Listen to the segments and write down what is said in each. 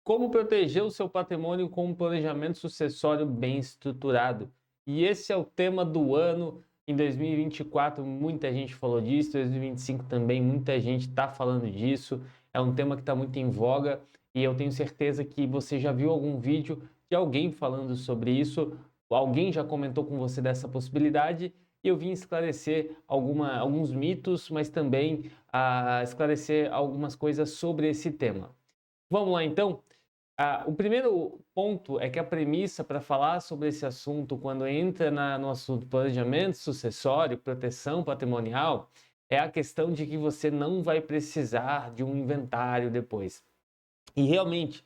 Como proteger o seu patrimônio com um planejamento sucessório bem estruturado? E esse é o tema do ano. Em 2024, muita gente falou disso, em 2025 também, muita gente está falando disso. É um tema que está muito em voga e eu tenho certeza que você já viu algum vídeo de alguém falando sobre isso, alguém já comentou com você dessa possibilidade e eu vim esclarecer alguns mitos, mas também esclarecer algumas coisas sobre esse tema. Vamos lá então? O primeiro ponto é que a premissa para falar sobre esse assunto, quando entra no assunto planejamento sucessório, proteção patrimonial, é a questão de que você não vai precisar de um inventário depois. E realmente,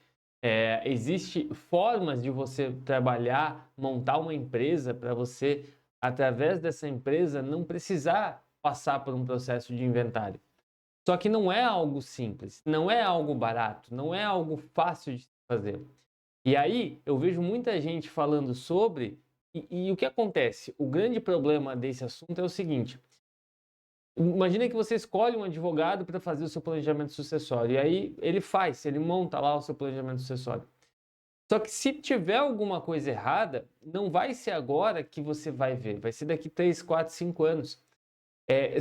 existe formas de você trabalhar, montar uma empresa para você, através dessa empresa, não precisar passar por um processo de inventário. Só que não é algo simples, não é algo barato, não é algo fácil de fazer. E aí eu vejo muita gente falando sobre, e o que acontece? O grande problema desse assunto é o seguinte: imagina que você escolhe um advogado para fazer o seu planejamento sucessório, e aí ele monta lá o seu planejamento sucessório. Só que se tiver alguma coisa errada, não vai ser agora que você vai ver, vai ser daqui 3, 4, 5 anos.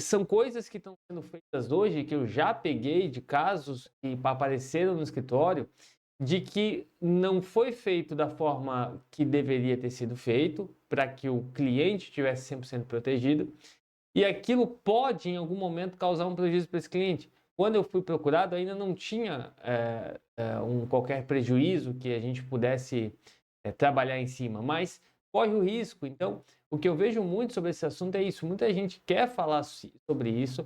São coisas que estão sendo feitas hoje, que eu já peguei de casos que apareceram no escritório, de que não foi feito da forma que deveria ter sido feito, para que o cliente estivesse 100% protegido, e aquilo pode, em algum momento, causar um prejuízo para esse cliente. Quando eu fui procurado, ainda não tinha qualquer prejuízo que a gente pudesse trabalhar em cima, mas corre o risco. Então, o que eu vejo muito sobre esse assunto é isso. Muita gente quer falar sobre isso,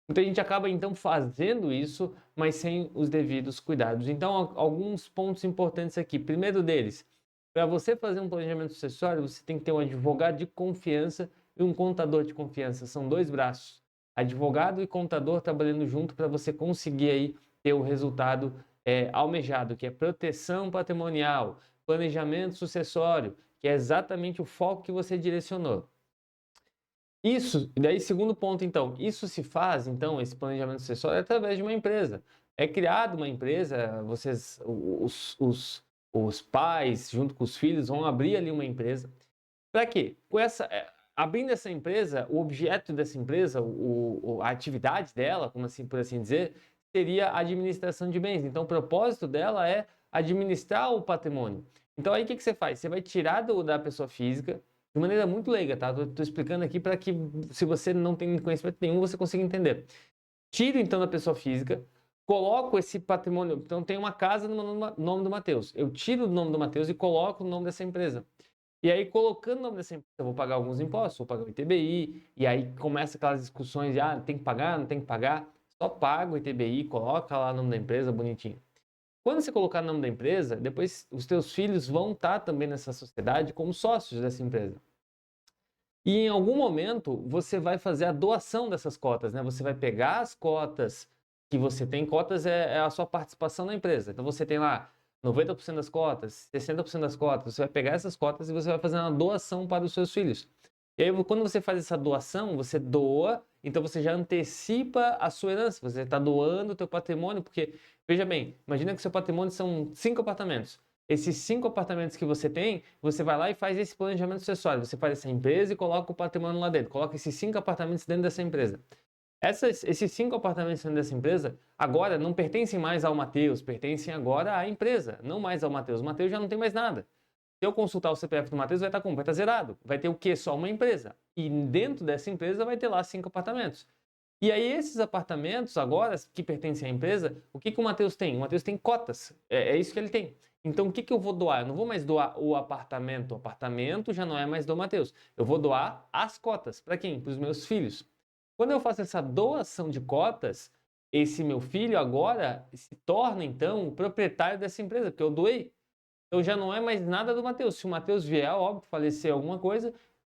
muita gente acaba então fazendo isso, mas sem os devidos cuidados. Então, alguns pontos importantes aqui. Primeiro deles, para você fazer um planejamento sucessório, você tem que ter um advogado de confiança e um contador de confiança. São dois braços. Advogado e contador trabalhando junto para você conseguir aí ter o resultado almejado, que é proteção patrimonial, planejamento sucessório, que é exatamente o foco que você direcionou. Isso, e daí segundo ponto então, isso se faz então, esse planejamento sucessório através de uma empresa. É criada uma empresa, os pais junto com os filhos vão abrir ali uma empresa. Para quê? Abrindo essa empresa, o objeto dessa empresa, a atividade dela, como assim, por assim dizer, seria a administração de bens. Então, o propósito dela é administrar o patrimônio. Então, aí o que você faz? Você vai tirar da pessoa física, de maneira muito leiga, tá? Estou explicando aqui para que, se você não tem conhecimento nenhum, você consiga entender. Tiro, então, da pessoa física, coloco esse patrimônio. Então, tem uma casa no nome do Matheus. Eu tiro o nome do Matheus e coloco o nome dessa empresa. E aí, colocando o nome dessa empresa, eu vou pagar alguns impostos, vou pagar o ITBI, e aí começa aquelas discussões de, tem que pagar, não tem que pagar. Só paga o ITBI, coloca lá o nome da empresa bonitinho. Quando você colocar o nome da empresa, depois os teus filhos vão estar também nessa sociedade como sócios dessa empresa. E em algum momento, você vai fazer a doação dessas cotas, né? Você vai pegar as cotas que você tem, cotas é a sua participação na empresa. Então você tem lá 90% das cotas, 60% das cotas, você vai pegar essas cotas e você vai fazer uma doação para os seus filhos. E aí, quando você faz essa doação, você doa, então você já antecipa a sua herança, você está doando o teu patrimônio, porque, veja bem, imagina que seu patrimônio são 5 apartamentos. Esses 5 apartamentos que você tem, você vai lá e faz esse planejamento sucessório. Você faz essa empresa e coloca o patrimônio lá dentro. Coloca esses 5 apartamentos dentro dessa empresa. Esses 5 apartamentos dentro dessa empresa, agora não pertencem mais ao Matheus, pertencem agora à empresa, não mais ao Matheus. O Matheus já não tem mais nada. Se eu consultar o CPF do Matheus, vai estar como? Vai estar zerado. Vai ter o quê? Só uma empresa. E dentro dessa empresa vai ter lá 5 apartamentos. E aí esses apartamentos agora, que pertencem à empresa, o que o Matheus tem? O Matheus tem cotas. É isso que ele tem. Então o que eu vou doar? Eu não vou mais doar o apartamento. O apartamento já não é mais do Matheus. Eu vou doar as cotas. Para quem? Para os meus filhos. Quando eu faço essa doação de cotas, esse meu filho agora se torna então o proprietário dessa empresa, porque eu doei. Então já não é mais nada do Matheus. Se o Matheus vier, óbvio, falecer alguma coisa,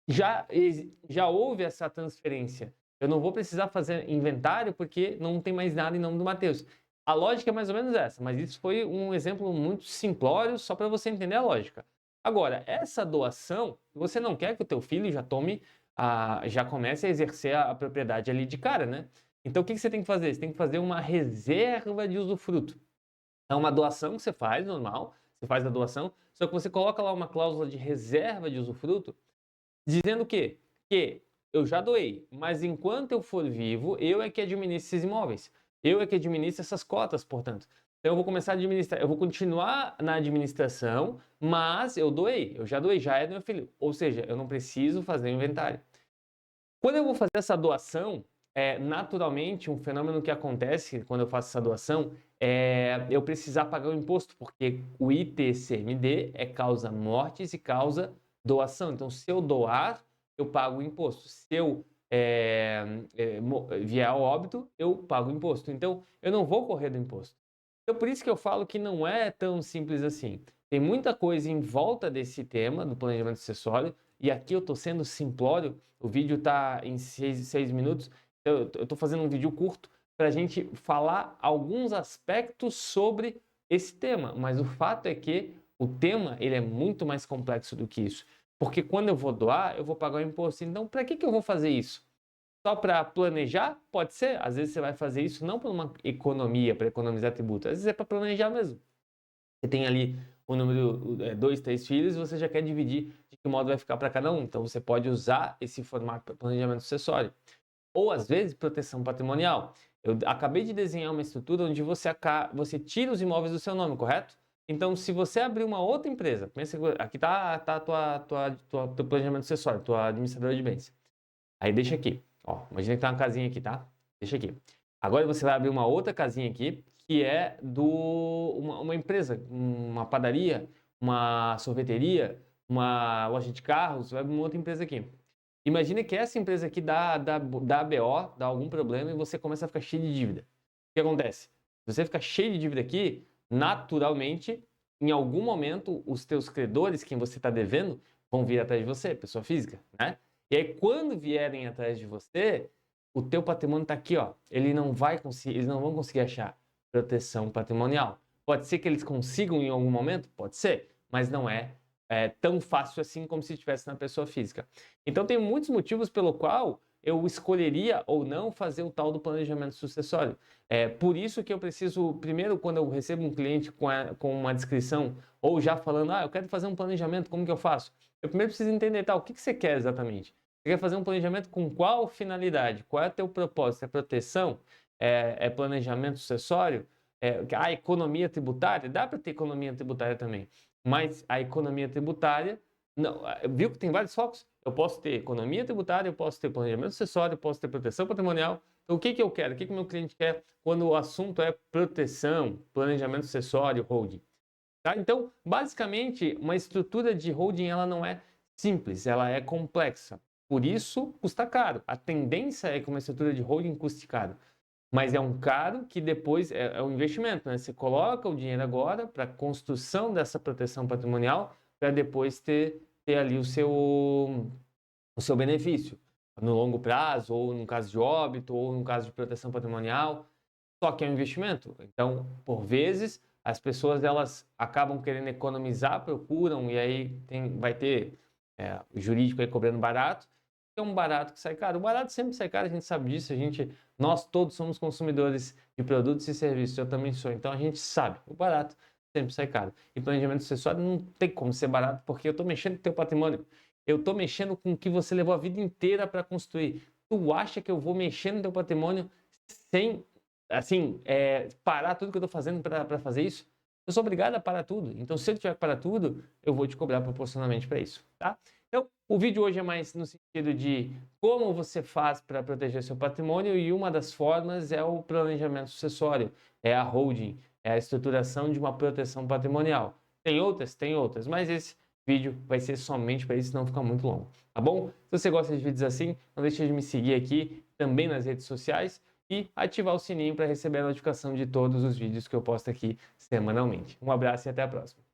já houve essa transferência. Eu não vou precisar fazer inventário porque não tem mais nada em nome do Matheus. A lógica é mais ou menos essa, mas isso foi um exemplo muito simplório só para você entender a lógica. Agora, essa doação, você não quer que o teu filho já tome, já comece a exercer a propriedade ali de cara, né? Então o que você tem que fazer? Você tem que fazer uma reserva de usufruto. É uma doação que você faz, normal, você faz a doação, só que você coloca lá uma cláusula de reserva de usufruto, dizendo o quê? Que eu já doei, mas enquanto eu for vivo, eu é que administro esses imóveis. Eu é que administro essas cotas, portanto. Então eu vou começar a administrar, eu vou continuar na administração, mas eu já doei, já é do meu filho. Ou seja, eu não preciso fazer inventário. Quando eu vou fazer essa doação, naturalmente, um fenômeno que acontece quando eu faço essa doação é eu precisar pagar o imposto, porque o ITCMD é causa mortes e causa doação. Então, se eu doar, eu pago o imposto. Se eu vier ao óbito, eu pago o imposto. Então, eu não vou correr do imposto. Então, por isso que eu falo que não é tão simples assim. Tem muita coisa em volta desse tema do planejamento sucessório, e aqui eu estou sendo simplório, o vídeo está em 6 minutos, eu estou fazendo um vídeo curto para a gente falar alguns aspectos sobre esse tema, mas o fato é que o tema ele é muito mais complexo do que isso, porque quando eu vou doar, eu vou pagar o imposto, então para que eu vou fazer isso? Só para planejar? Pode ser, às vezes você vai fazer isso não por uma economia, para economizar tributo, às vezes é para planejar mesmo. Você tem ali o número 2, 3 filhos e você já quer dividir de que modo vai ficar para cada um. Então você pode usar esse formato para planejamento sucessório. Ou às vezes proteção patrimonial. Eu acabei de desenhar uma estrutura onde você tira os imóveis do seu nome, correto? Então, se você abrir uma outra empresa, pensa que aqui está teu planejamento sucessório, tua administradora de bens. Aí deixa aqui. Ó, imagina que tá uma casinha aqui, tá? Deixa aqui. Agora você vai abrir uma outra casinha aqui, que é uma empresa, uma padaria, uma sorveteria, uma loja de carros, vai abrir uma outra empresa aqui. Imagina que essa empresa aqui dá BO, dá algum problema e você começa a ficar cheio de dívida. O que acontece? Se você ficar cheio de dívida aqui, naturalmente, em algum momento, os teus credores, quem você está devendo, vão vir atrás de você, pessoa física, né? E aí, quando vierem atrás de você, o teu patrimônio está aqui, ó. Eles não vão conseguir achar proteção patrimonial. Pode ser que eles consigam em algum momento, pode ser, mas não é tão fácil assim como se estivesse na pessoa física. Então, tem muitos motivos pelo qual eu escolheria ou não fazer o tal do planejamento sucessório. Por isso que eu preciso, primeiro, quando eu recebo um cliente com uma descrição, ou já falando, eu quero fazer um planejamento, como que eu faço? Eu primeiro preciso entender, o que você quer exatamente? Você quer fazer um planejamento com qual finalidade? Qual é o teu propósito? É proteção? É planejamento sucessório? Economia tributária? Dá para ter economia tributária também. Mas a economia tributária, não, viu que tem vários focos? Eu posso ter economia tributária, eu posso ter planejamento sucessório, eu posso ter proteção patrimonial. Então, o que eu quero? O que o meu cliente quer quando o assunto é proteção, planejamento sucessório, holding? Tá? Então, basicamente, uma estrutura de holding ela não é simples, ela é complexa. Por isso, custa caro. A tendência é que uma estrutura de holding custe caro. Mas é um caro que depois é um investimento, né? Você coloca o dinheiro agora para a construção dessa proteção patrimonial para depois ter ali o seu benefício no longo prazo, ou no caso de óbito, ou no caso de proteção patrimonial. Só que é um investimento. Então, por vezes, as pessoas elas acabam querendo economizar, procuram, e aí vai ter o jurídico aí cobrando barato, é um barato que sai caro. O barato sempre sai caro, a gente sabe disso, nós todos somos consumidores de produtos e serviços, eu também sou, então a gente sabe, o barato sempre sai caro. E planejamento sucessório não tem como ser barato, porque eu estou mexendo com o teu patrimônio, eu estou mexendo com o que você levou a vida inteira para construir. Tu acha que eu vou mexer no teu patrimônio sem, assim, parar tudo que eu estou fazendo para fazer isso? Eu sou obrigado a parar tudo. Então, se eu tiver que parar tudo, eu vou te cobrar proporcionalmente para isso, tá? Então, o vídeo hoje é mais no sentido de como você faz para proteger seu patrimônio, e uma das formas é o planejamento sucessório, é a holding, é a estruturação de uma proteção patrimonial. Tem outras, mas esse vídeo vai ser somente para isso, senão fica muito longo, tá bom? Se você gosta de vídeos assim, não deixe de me seguir aqui, também nas redes sociais, e ativar o sininho para receber a notificação de todos os vídeos que eu posto aqui semanalmente. Um abraço e até a próxima.